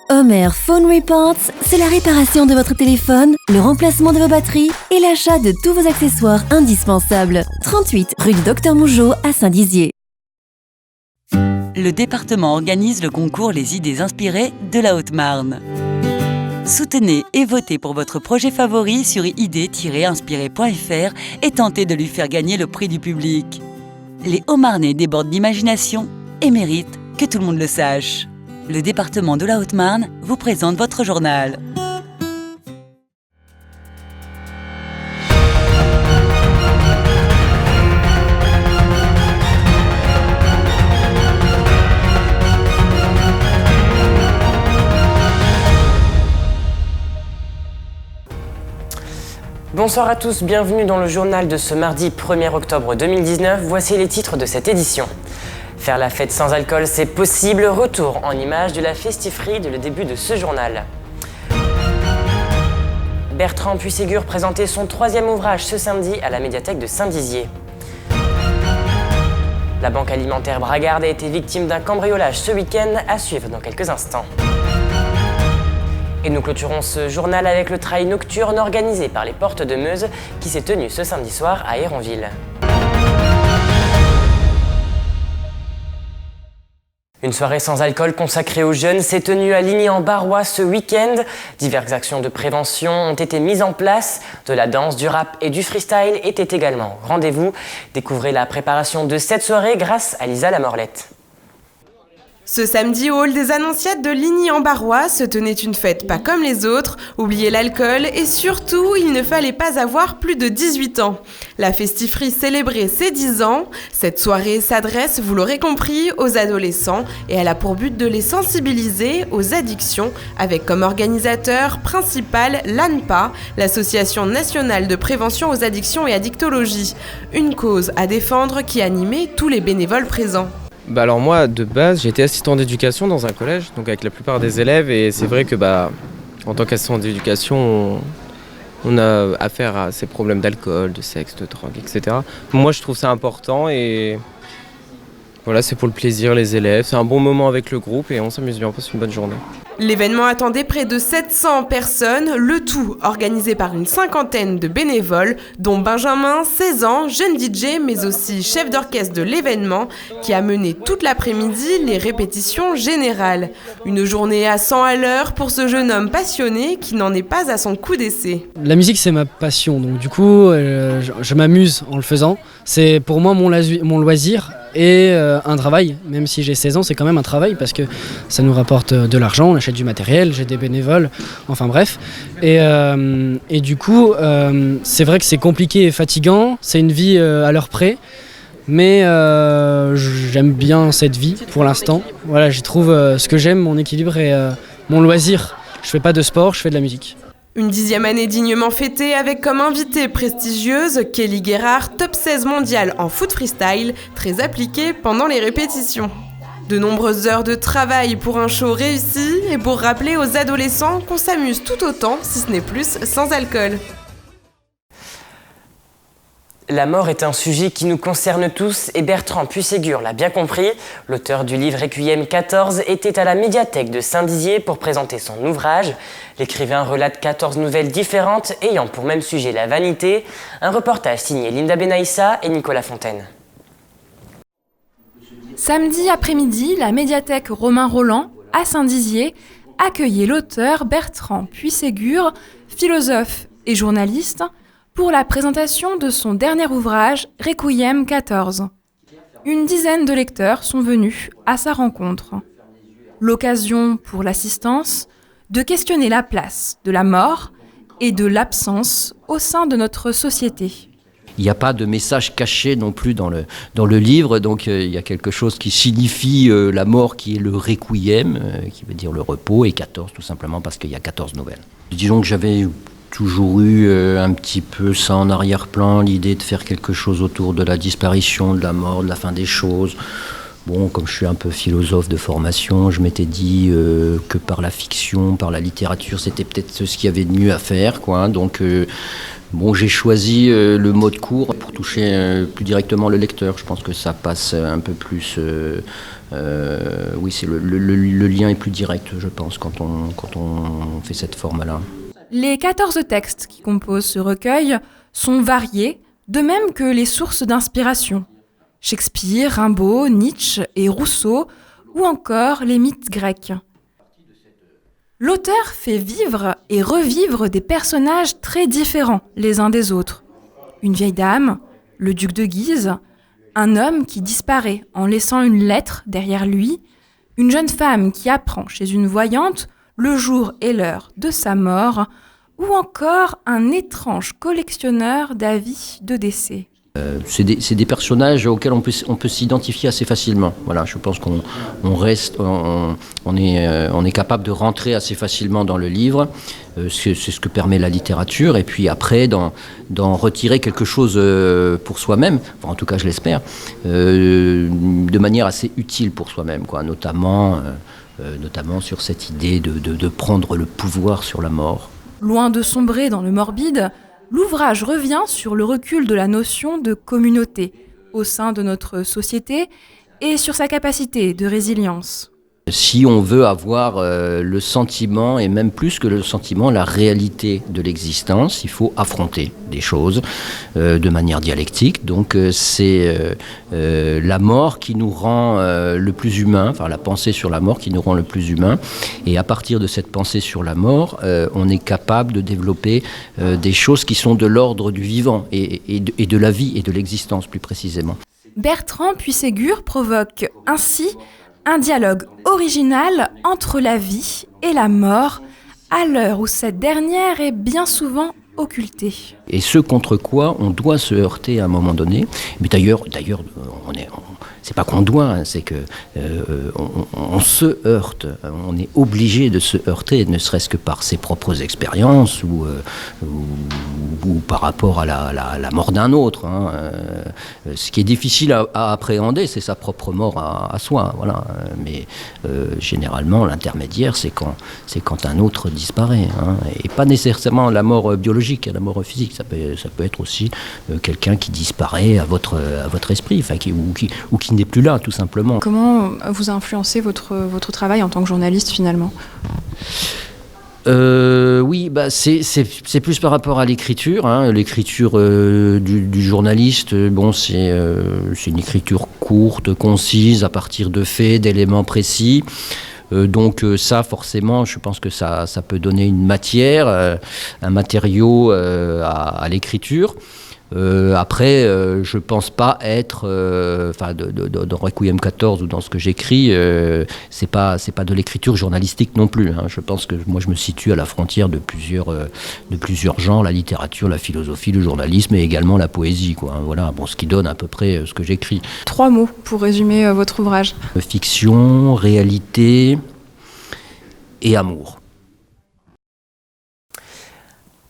Homer Phone Reports, c'est la réparation de votre téléphone, le remplacement de vos batteries et l'achat de tous vos accessoires indispensables. 38 rue du Docteur Mougeot à Saint-Dizier. Le département organise le concours Les idées inspirées de la Haute-Marne. Soutenez et votez pour votre projet favori sur idées-inspirées.fr et tentez de lui faire gagner le prix du public. Les Hauts-Marnais débordent d'imagination et méritent que tout le monde le sache. Le département de la Haute-Marne vous présente votre journal. Bonsoir à tous, bienvenue dans le journal de ce mardi 1er octobre 2019. Voici les titres de cette édition. Faire la fête sans alcool, c'est possible. Retour en images de la festifree de le début de ce journal. Bertrand Puységur présentait son 3e ouvrage ce samedi à la médiathèque de Saint-Dizier. La banque alimentaire Bragarde a été victime d'un cambriolage ce week-end, à suivre dans quelques instants. Et nous clôturons ce journal avec le trail nocturne organisé par les Portes de Meuse qui s'est tenu ce samedi soir à Héronville. Une soirée sans alcool consacrée aux jeunes s'est tenue à Ligny-en-Barrois ce week-end. Diverses actions de prévention ont été mises en place. De la danse, du rap et du freestyle étaient également au rendez-vous. Découvrez la préparation de cette soirée grâce à Lisa Lamorlette. Ce samedi au hall des Annonciates de Ligny-en-Barrois se tenait une fête pas comme les autres, oubliez l'alcool et surtout, il ne fallait pas avoir plus de 18 ans. La festifree célébrait ses 10 ans. Cette soirée s'adresse, vous l'aurez compris, aux adolescents et elle a pour but de les sensibiliser aux addictions avec comme organisateur principal l'ANPA, l'Association nationale de prévention aux addictions et addictologie. Une cause à défendre qui animait tous les bénévoles présents. Alors moi, de base, j'ai été assistant d'éducation dans un collège, donc avec la plupart des élèves, et c'est vrai que en tant qu'assistant d'éducation, on a affaire à ces problèmes d'alcool, de sexe, de drogue, etc. Moi, je trouve ça important et voilà, c'est pour le plaisir, les élèves, c'est un bon moment avec le groupe et on s'amuse bien, on passe une bonne journée. L'événement attendait près de 700 personnes, le tout organisé par une 50aine de bénévoles, dont Benjamin, 16 ans, jeune DJ, mais aussi chef d'orchestre de l'événement, qui a mené toute l'après-midi les répétitions générales. Une journée à 100 à l'heure pour ce jeune homme passionné qui n'en est pas à son coup d'essai. La musique, c'est ma passion, donc du coup, je m'amuse en le faisant. C'est pour moi mon loisir et un travail. Même si j'ai 16 ans, c'est quand même un travail parce que ça nous rapporte de l'argent, on achète du matériel, j'ai des bénévoles, enfin bref. Et du coup, c'est vrai que c'est compliqué et fatigant, c'est une vie à l'heure près, mais j'aime bien cette vie pour l'instant. Voilà, j'y trouve ce que j'aime, mon équilibre et mon loisir. Je fais pas de sport, je fais de la musique. Une 10e année dignement fêtée avec comme invitée prestigieuse Kelly Guérard, top 16 mondiale en foot freestyle, très appliquée pendant les répétitions. De nombreuses heures de travail pour un show réussi et pour rappeler aux adolescents qu'on s'amuse tout autant, si ce n'est plus, sans alcool. La mort est un sujet qui nous concerne tous et Bertrand Puységur l'a bien compris. L'auteur du livre Requiem 14 était à la médiathèque de Saint-Dizier pour présenter son ouvrage. L'écrivain relate 14 nouvelles différentes ayant pour même sujet la vanité. Un reportage signé Linda Benaïssa et Nicolas Fontaine. Samedi après-midi, la médiathèque Romain Rolland, à Saint-Dizier, accueillait l'auteur Bertrand Puységur, philosophe et journaliste, pour la présentation de son dernier ouvrage, Requiem 14. Une dizaine de lecteurs sont venus à sa rencontre. L'occasion pour l'assistance de questionner la place de la mort et de l'absence au sein de notre société. Il n'y a pas de message caché non plus dans le livre, donc il y a quelque chose qui signifie la mort qui est le requiem, qui veut dire le repos, et 14 tout simplement parce qu'il y a 14 nouvelles. Disons que j'avais toujours eu un petit peu ça en arrière-plan, l'idée de faire quelque chose autour de la disparition, de la mort, de la fin des choses. Bon, comme je suis un peu philosophe de formation, je m'étais dit que par la fiction, par la littérature, c'était peut-être ce qu'il y avait de mieux à faire, quoi. Donc Bon, j'ai choisi le mode court pour toucher plus directement le lecteur. Je pense que ça passe un peu plus... oui, c'est le lien est plus direct, je pense, quand on fait cette forme-là. Les 14 textes qui composent ce recueil sont variés, de même que les sources d'inspiration. Shakespeare, Rimbaud, Nietzsche et Rousseau, ou encore les mythes grecs. L'auteur fait vivre et revivre des personnages très différents les uns des autres. Une vieille dame, le duc de Guise, un homme qui disparaît en laissant une lettre derrière lui, une jeune femme qui apprend chez une voyante le jour et l'heure de sa mort, ou encore un étrange collectionneur d'avis de décès. C'est des personnages auxquels on peut s'identifier assez facilement. Voilà, je pense qu'on est capable de rentrer assez facilement dans le livre. C'est ce que permet la littérature. Et puis après, d'en retirer quelque chose pour soi-même, enfin, en tout cas je l'espère, de manière assez utile pour soi-même, quoi, notamment sur cette idée de prendre le pouvoir sur la mort. Loin de sombrer dans le morbide, l'ouvrage revient sur le recul de la notion de communauté au sein de notre société et sur sa capacité de résilience. Si on veut avoir le sentiment, et même plus que le sentiment, la réalité de l'existence, il faut affronter des choses de manière dialectique. Donc c'est la mort qui nous rend le plus humain, enfin la pensée sur la mort qui nous rend le plus humain. Et à partir de cette pensée sur la mort, on est capable de développer des choses qui sont de l'ordre du vivant et de la vie et de l'existence plus précisément. Bertrand Puységur provoque ainsi un dialogue original entre la vie et la mort, à l'heure où cette dernière est bien souvent occultée. Et ce contre quoi on doit se heurter à un moment donné. Mais d'ailleurs, c'est pas qu'on doit, hein, c'est que on se heurte. On est obligé de se heurter, ne serait-ce que par ses propres expériences ou par rapport à la mort d'un autre. Hein. Ce qui est difficile à appréhender, c'est sa propre mort à soi. Voilà. Mais généralement, l'intermédiaire, c'est quand un autre disparaît. Hein. Et pas nécessairement la mort biologique, la mort physique. Ça peut être aussi quelqu'un qui disparaît à votre esprit, enfin, ou qui n'est plus là, tout simplement. Comment vous a influencé votre travail en tant que journaliste, finalement ? Oui, c'est plus par rapport à l'écriture. Hein. L'écriture du journaliste, bon, c'est une écriture courte, concise, à partir de faits, d'éléments précis. Donc ça, forcément, je pense que ça peut donner une matière, un matériau à l'écriture. Après, je pense pas être, dans Requiem 14 ou dans ce que j'écris, c'est pas de l'écriture journalistique non plus. Hein. Je pense que moi je me situe à la frontière de plusieurs genres, la littérature, la philosophie, le journalisme et également la poésie, quoi. Hein. Voilà, bon, ce qui donne à peu près ce que j'écris. 3 mots pour résumer votre ouvrage. Fiction, réalité et amour.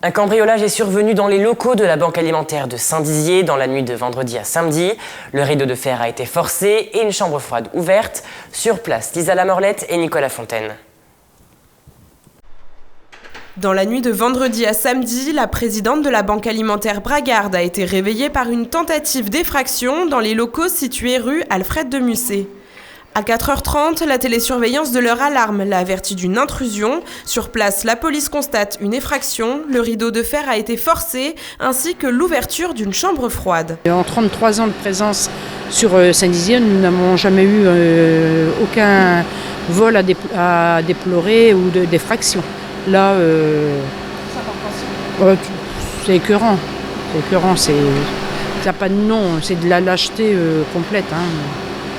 Un cambriolage est survenu dans les locaux de la Banque alimentaire de Saint-Dizier dans la nuit de vendredi à samedi. Le rideau de fer a été forcé et une chambre froide ouverte. Sur place, Lisa Lamorlette et Nicolas Fontaine. Dans la nuit de vendredi à samedi, la présidente de la Banque alimentaire Bragarde a été réveillée par une tentative d'effraction dans les locaux situés rue Alfred de Musset. À 4h30, la télésurveillance de leur alarme l'a averti d'une intrusion. Sur place, la police constate une effraction. Le rideau de fer a été forcé, ainsi que l'ouverture d'une chambre froide. En 33 ans de présence sur Saint-Dizier, nous n'avons jamais eu aucun vol à déplorer ou d'effraction. Là, c'est écœurant. Ça n'a pas de nom, c'est de la lâcheté complète. Hein.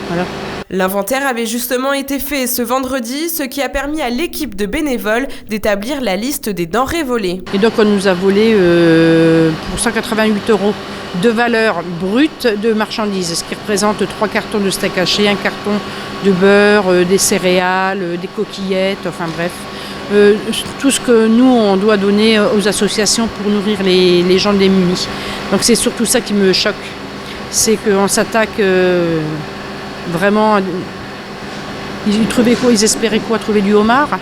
Voilà. L'inventaire avait justement été fait ce vendredi, ce qui a permis à l'équipe de bénévoles d'établir la liste des denrées volées. Et donc on nous a volé pour 188 € de valeur brute de marchandises, ce qui représente 3 cartons de steak haché, un carton de beurre, des céréales, des coquillettes, enfin bref. Tout ce que nous, on doit donner aux associations pour nourrir les gens démunis. Donc c'est surtout ça qui me choque, c'est qu'on s'attaque... Vraiment, ils trouvaient quoi ? Ils espéraient quoi ? Trouver du homard ?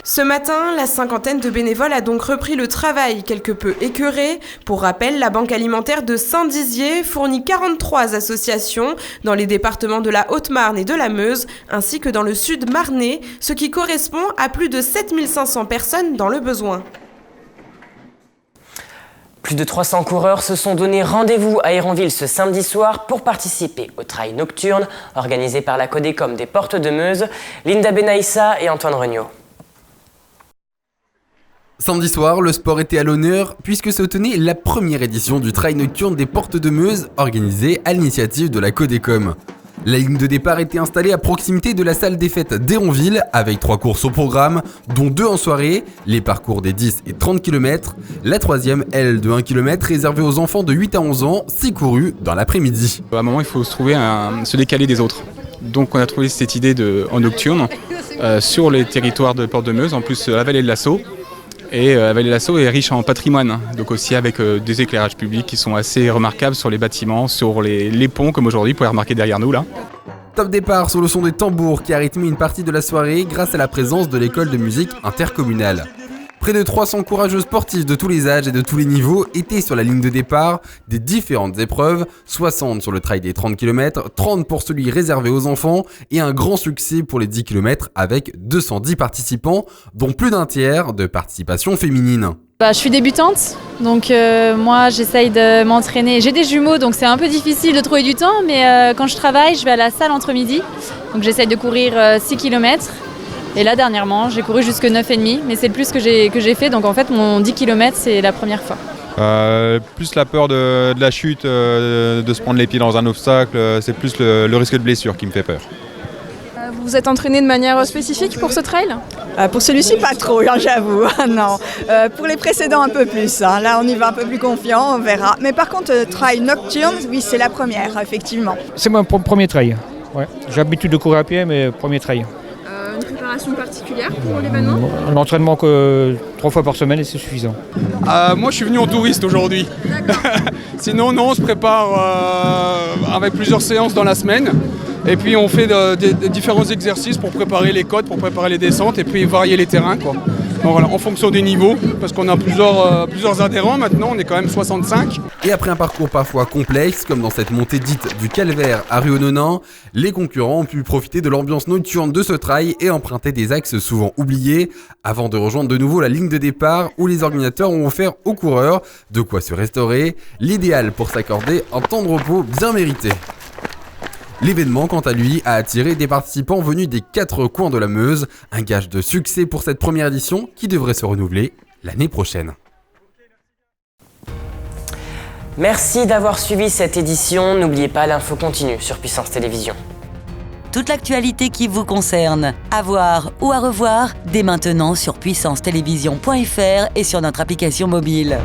Ce matin, la cinquantaine de bénévoles a donc repris le travail quelque peu écœuré. Pour rappel, la Banque alimentaire de Saint-Dizier fournit 43 associations dans les départements de la Haute-Marne et de la Meuse, ainsi que dans le sud marnais, ce qui correspond à plus de 7500 personnes dans le besoin. Plus de 300 coureurs se sont donné rendez-vous à Héronville ce samedi soir pour participer au trail nocturne organisé par la Codécom des Portes de Meuse, Linda Benaïssa et Antoine Regnault. Samedi soir, le sport était à l'honneur puisque se tenait la première édition du trail nocturne des Portes de Meuse organisé à l'initiative de la Codécom. La ligne de départ était installée à proximité de la salle des fêtes d'Héronville avec 3 courses au programme, dont 2 en soirée, les parcours des 10 et 30 km. La troisième, elle, de 1 km, réservée aux enfants de 8 à 11 ans, s'est courue dans l'après-midi. À un moment, il faut se décaler des autres. Donc on a trouvé cette idée en nocturne sur les territoires de Portes de Meuse, en plus la vallée de l'Assaut. Et la vallée de l'Assaut est riche en patrimoine, donc aussi avec des éclairages publics qui sont assez remarquables sur les bâtiments, sur les ponts comme aujourd'hui, vous pouvez remarquer derrière nous là. Top départ sur le son des tambours qui a rythmé une partie de la soirée grâce à la présence de l'école de musique intercommunale. Près de 300 courageux sportifs de tous les âges et de tous les niveaux étaient sur la ligne de départ des différentes épreuves, 60 sur le trail des 30 km, 30 pour celui réservé aux enfants et un grand succès pour les 10 km avec 210 participants, dont plus d'un tiers de participation féminine. Je suis débutante, donc moi j'essaye de m'entraîner. J'ai des jumeaux, donc c'est un peu difficile de trouver du temps, mais quand je travaille, je vais à la salle entre midi, donc j'essaye de courir 6 km. Et là, dernièrement, j'ai couru jusque 9,5, mais c'est le plus que j'ai fait. Donc en fait, mon 10 km, c'est la première fois. Plus la peur de la chute, de se prendre les pieds dans un obstacle, c'est plus le risque de blessure qui me fait peur. Vous vous êtes entraîné de manière spécifique pour ce trail ? Pour celui-ci, pas trop, j'avoue. Non. Pour les précédents, un peu plus. Là, on y va un peu plus confiant, on verra. Mais par contre, trail nocturne, oui, c'est la première, effectivement. C'est mon premier trail. Ouais. J'ai l'habitude de courir à pied, mais premier trail. Une préparation particulière pour l'événement ? L'entraînement que 3 fois par semaine et c'est suffisant. Moi je suis venu en touriste aujourd'hui. Sinon non, on se prépare avec plusieurs séances dans la semaine. Et puis on fait différents exercices pour préparer les côtes, pour préparer les descentes et puis varier les terrains, quoi. Donc voilà, en fonction des niveaux, parce qu'on a plusieurs adhérents maintenant, on est quand même 65. Et après un parcours parfois complexe, comme dans cette montée dite du Calvaire à Rueau-Nonain, les concurrents ont pu profiter de l'ambiance nocturne de ce trail et emprunter des axes souvent oubliés, avant de rejoindre de nouveau la ligne de départ où les organisateurs ont offert aux coureurs de quoi se restaurer, l'idéal pour s'accorder un temps de repos bien mérité. L'événement, quant à lui, a attiré des participants venus des 4 coins de la Meuse, un gage de succès pour cette première édition qui devrait se renouveler l'année prochaine. Merci d'avoir suivi cette édition. N'oubliez pas l'info continue sur Puissance Télévision. Toute l'actualité qui vous concerne, à voir ou à revoir, dès maintenant sur puissancetélévision.fr et sur notre application mobile.